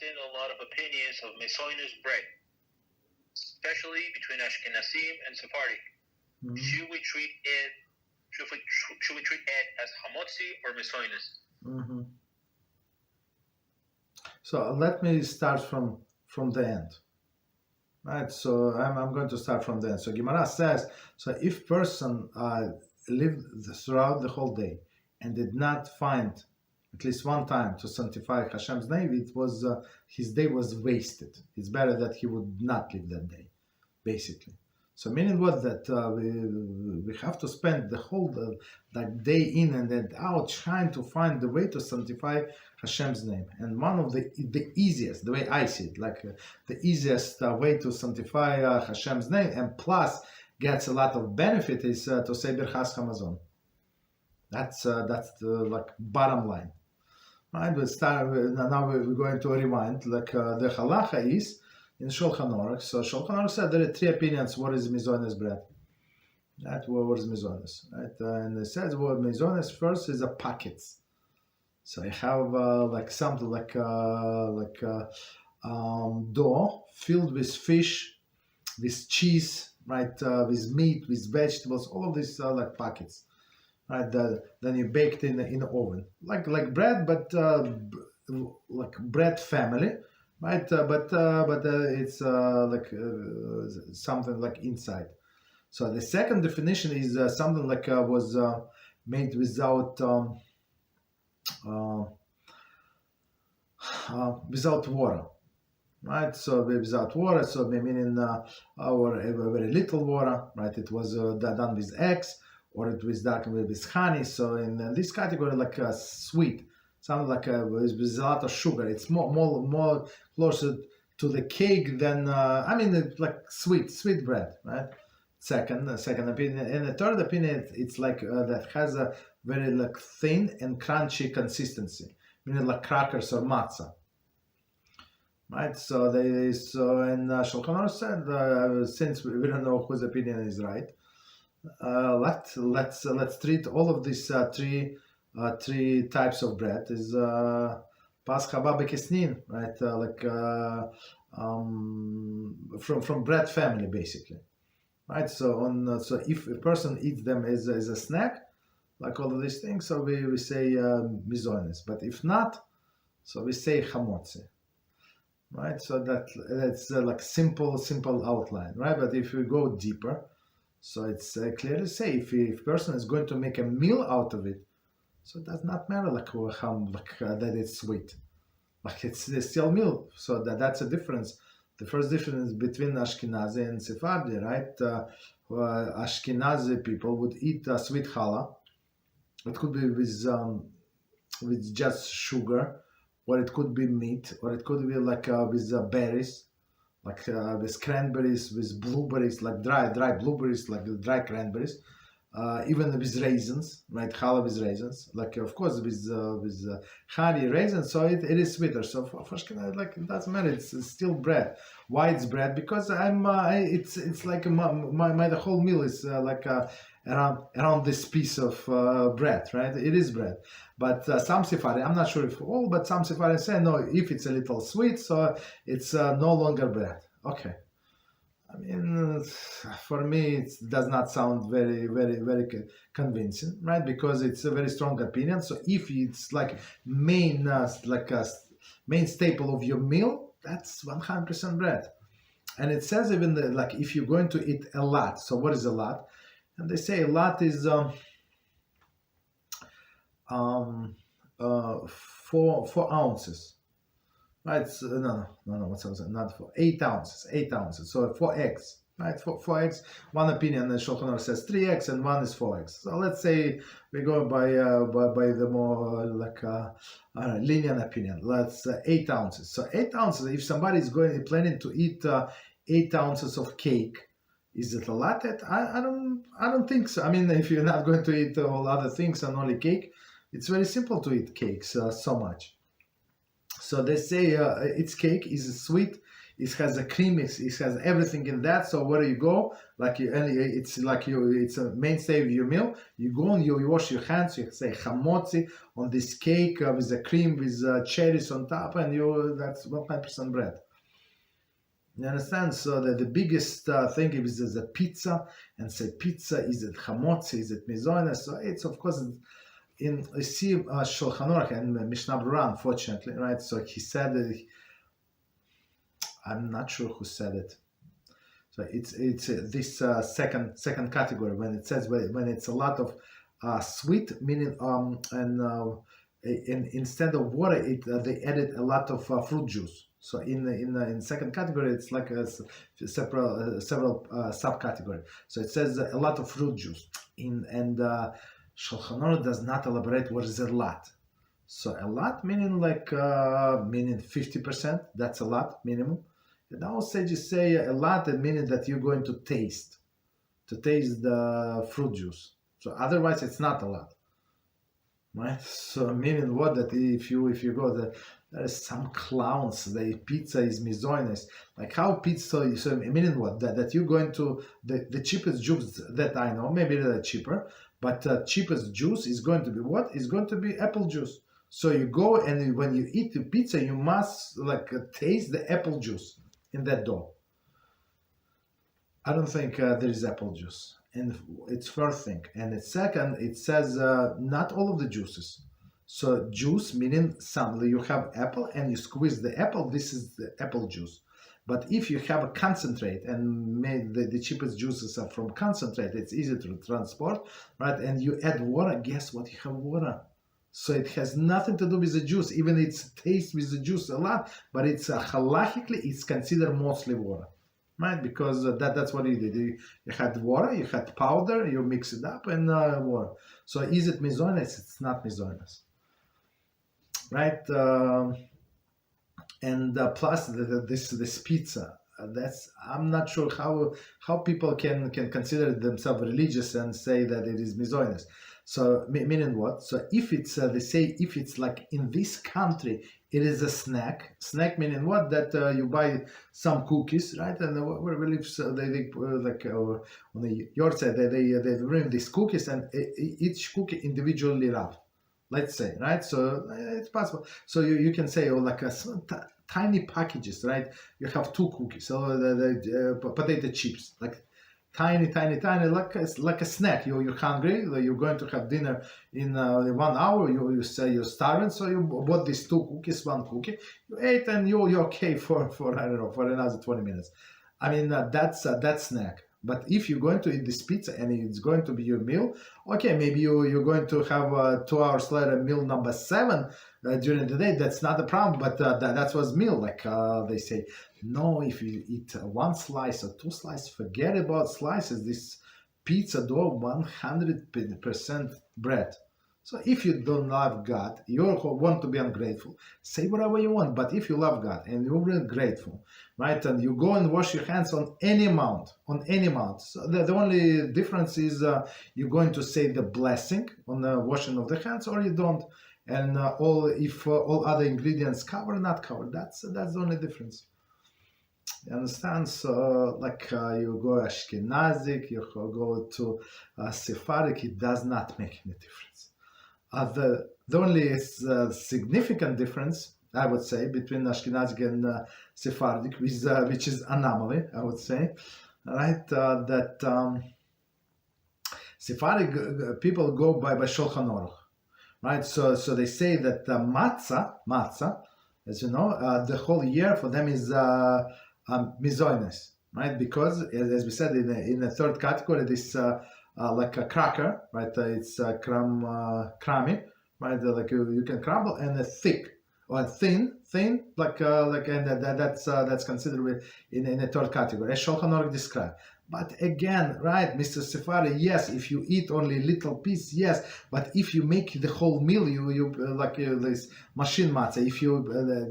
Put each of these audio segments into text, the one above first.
often a lot of opinions of Mezonot bread, especially between Ashkenazi and Sephardic. Mm-hmm. Should we treat it as Hamotzi or Mezonos? Mm-hmm. So let me start from the end. Right, so I'm going to start from the end. So Gemara says, so if person lived throughout the whole day and did not find at least one time to sanctify Hashem's name, it was his day was wasted. It's better that he would not live that day, basically. So meaning what, that we have to spend the whole that day in and then out trying to find the way to sanctify Hashem's name. And one of the easiest, the way I see it, like the easiest way to sanctify Hashem's name and plus gets a lot of benefit is to say Birchas Hamazon. That's the like bottom line. Right? We start now. We're going to rewind. Like the halacha is in Shulchan Aruch. So Shulchan Aruch said there are three opinions. What is Mezonos bread? Right? What is Mezonos? Right? And it says what Mezonos first is a packets. So I have like something like dough filled with fish, with cheese, right? With meat, with vegetables, all of these like packets. Right, then you baked in the oven, like bread, but like bread family, right? But it's like something like inside. So the second definition is something like was made without without water, right? So without water, so meaning our very little water, right? It was done with eggs. Or it was done with honey. So in this category, like sweet, something like with a lot of sugar. It's more closer to the cake than like sweet bread, right? Second opinion, and the third opinion, it's like that has a very like thin and crunchy consistency, meaning like crackers or matzah. Right, so and Shulchan Aruch said since we don't know whose opinion is right. Let's treat all of these three types of bread is pas chava bekesnin, right? From bread family basically, right? So so if a person eats them as a snack, like all of these things, so we say Mezonos. But if not, so we say Hamotzi, right? So that's like simple outline, right? But if we go deeper. So it's clearly say if a person is going to make a meal out of it, so it does not matter that it's sweet, like it's still meal. So that's a difference. The first difference between Ashkenazi and Sephardic, right? Ashkenazi people would eat sweet challah. It could be with just sugar, or it could be meat, or it could be like with berries. Like with cranberries, with blueberries, like dry blueberries, like dry cranberries, even with raisins, right? Challah with raisins, like of course with honey raisins, so it is sweeter. So for Ashkenazi, like it doesn't matter. It's still bread. Why it's bread? Because it's like my the whole meal is like around this piece of bread, right? It is bread. But some Sephardi, I'm not sure if all, but some Sephardi say no. If it's a little sweet, so it's no longer bread. Okay. I mean, for me, it does not sound very convincing, right? Because it's a very strong opinion. So if it's like main staple of your meal, that's 100% bread. And it says even like if you're going to eat a lot. So what is a lot? And they say a lot is 4 ounces. Right? So, no. What's not 4? 8 ounces. 8 ounces. So 4 eggs. Right? 4 eggs. One opinion, the Shulchan Aruch says 3 eggs, and one is 4 eggs. So let's say we go by the more lenient opinion. Let's 8 ounces. So 8 ounces. If somebody is planning to eat 8 ounces of cake, is it a lot? I don't think so. I mean, if you're not going to eat all other things and only cake, it's very simple to eat cakes so much. So they say its cake is sweet it has a cream, it has everything in that. So where you go, it's a mainstay of your meal. You go and you wash your hands. You say Hamotzi on this cake with the cream with cherries on top, and that's 100% bread. You understand? So the biggest thing is the pizza, and say pizza, is it Hamotzi, is it Mezonos? So it's of course in Shulchan Aruch and Mishnah Berurah, unfortunately, right? So he said that I'm not sure who said it. So it's this second category when it says when it's a lot of sweet, meaning instead of water, they added a lot of fruit juice. So in second category, it's like several subcategory. So it says a lot of fruit juice. Shulchan Aruch does not elaborate what is a lot. So a lot meaning meaning 50%. That's a lot minimum. And our sages say a lot meaning that you're going to taste the fruit juice. So otherwise, it's not a lot. Right? So meaning what? That if you go there is some clowns. The pizza is Mezonos. Like how pizza? So meaning what? That you're going to the cheapest juice that I know. Maybe they're cheaper, but cheapest juice is going to be what? Is going to be apple juice. So you go and when you eat the pizza, you must taste the apple juice in that dough. I don't think there is apple juice. And it's first thing. And it's second, it says not all of the juices. So juice meaning some. You have apple and you squeeze the apple. This is the apple juice. But if you have a concentrate and made the cheapest juices are from concentrate, it's easy to transport, right? And you add water, guess what? You have water. So it has nothing to do with the juice. Even it's taste with the juice a lot, but it's halachically, it's considered mostly water. Right, because that's what you did. You had water, you had powder, you mix it up, and water. So is it Mezonos? It's not Mezonos. Right, and plus this pizza. That's I'm not sure how people can consider themselves religious and say that it is Mezonos. So meaning what? So if it's they say if it's like in this country, it is a snack. Snack meaning what? That you buy some cookies, right? And where we live, so they on the yard side, they bring these cookies and each cookie individually wrapped. Let's say, right? So it's possible. So you can say tiny packages, right? You have 2 cookies, so the potato chips, like tiny, like a snack. You're hungry. You're going to have dinner in 1 hour. You say you're starving, so you bought these 2 cookies, 1 cookie. You ate, and you're okay for I don't know, for another 20 minutes. I mean that's snack. But if you're going to eat this pizza and it's going to be your meal, okay, maybe you're going to have 2 hours later meal number 7 during the day. That's not a problem, but that was meal. Like they say, no, if you eat 1 slice or 2 slices, forget about slices. This pizza dough, 100% bread. So if you don't love God, you want to be ungrateful, say whatever you want. But if you love God and you're really grateful, right, and you go and wash your hands on any mount. So the only difference is you're going to say the blessing on the washing of the hands, or you don't. And all other ingredients cover, not cover. That's the only difference. You understand? So you go Ashkenazi, you go to Sephardic, it does not make any difference. The only significant difference, I would say, between Ashkenazi and Sephardic, which is anomaly, I would say, right? That Sephardic people go by Shulchan Aruch, right? So they say that matzah, as you know, the whole year for them is Mezonos, right? Because as we said in the third category, this like a cracker, right? It's crummy, right? Like you can crumble, and a thick or thin, and that's considered in a third category, as Shulchan Aruch described. But again, right, Mr. Sephardi, yes, if you eat only little piece, yes, but if you make the whole meal, you this machine matzah, if you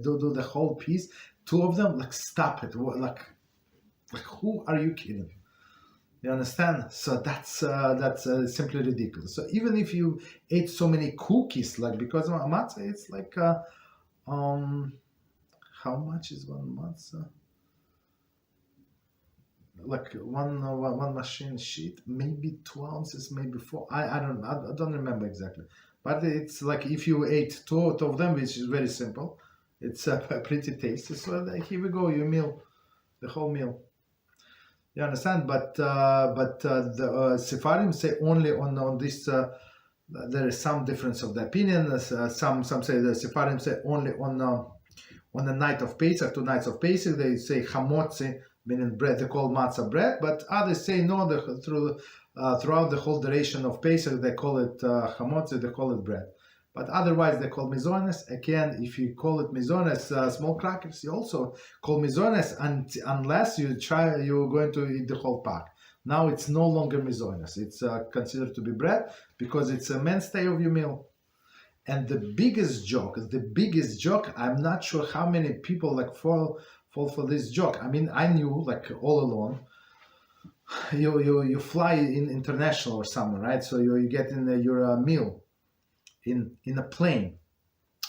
do the whole piece, 2 of them, stop it, like who are you kidding? You understand? So that's simply ridiculous. So even if you ate so many cookies, because of matzah, it's how much is 1 matzah? like one machine sheet, maybe 2 ounces, maybe 4. I don't remember exactly, but it's like if you ate two of them, which is very simple, it's pretty tasty. So here we go, you meal, the whole meal. You understand? But the Sephardim say only on this. There is some difference of the opinion. Some say the Sephardim say only on the night of Pesach, 2 nights of Pesach. They say Hamotzi, meaning bread. They call matzah bread. But others say no. Throughout the whole duration of Pesach, they call it Hamotzi. They call it bread. But otherwise, they call Mezonos. Again, if you call it Mezonos, small crackers, you also call Mezonos, unless you're going to eat the whole pack. Now it's no longer Mezonos. It's considered to be bread because it's a mainstay of your meal. And the biggest joke, I'm not sure how many people like fall for this joke. I mean, I knew like all along. You fly in international or somewhere, right? So you get in your meal in a plane,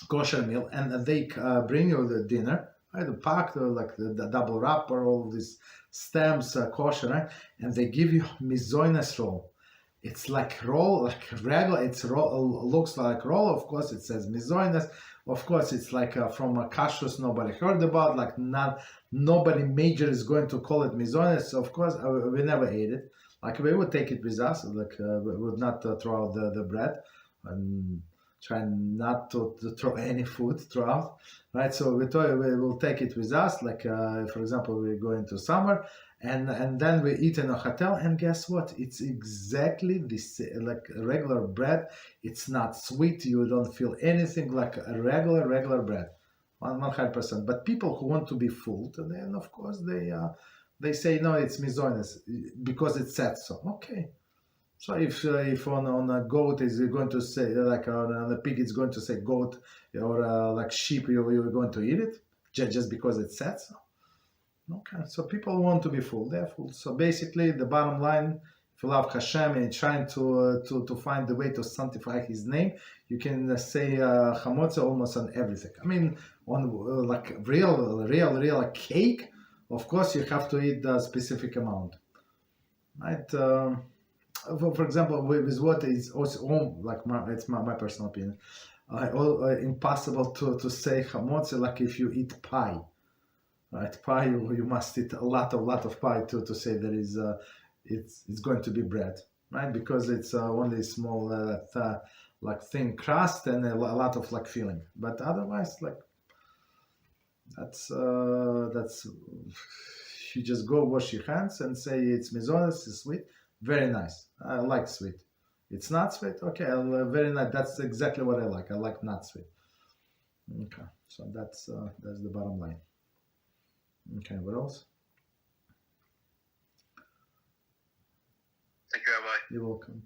kosher meal, and they bring you the dinner, right? The packed like the double wrapper, all of these stamps, kosher, right? And they give you Mezonos roll. It's like roll, like regular. It's roll, looks like roll. Of course, it says Mezonos. Of course, it's like from a kashrus nobody heard about. Like nobody major is going to call it Mezonos. Of course, we never ate it. Like we would take it with us. Like we would not throw out the bread. And try not to throw any food throughout, right? So we will take it with us. Like for example, we go into summer, and then we eat in a hotel, and guess what? It's exactly this like regular bread. It's not sweet. You don't feel anything, like a regular bread, 100%. But people who want to be full, then of course they say no, it's Mezonos because it said so. Okay. So if on a goat is going to say, like on a pig it's going to say goat, or like sheep, you're going to eat it just because it said so. Okay, so people want to be full, they're full. So basically the bottom line, if you love Hashem and trying to find the way to sanctify His name, you can say Hamotzi almost on everything. I mean, on like real cake, of course you have to eat a specific amount, right? For example, with what is also like it's my personal opinion, impossible to say Hamotzi like if you eat pie, right? Pie, you must eat a lot of pie to say there is it's going to be bread, right? Because it's only small like thin crust and a lot of like filling. But otherwise, like that's you just go wash your hands and say it's Mezonos, it's sweet. Very nice. I like sweet. It's not sweet. Okay, very nice. That's exactly what I like. I like not sweet. Okay, so that's the bottom line. Okay, what else? Thank you, Rabbi. You're welcome.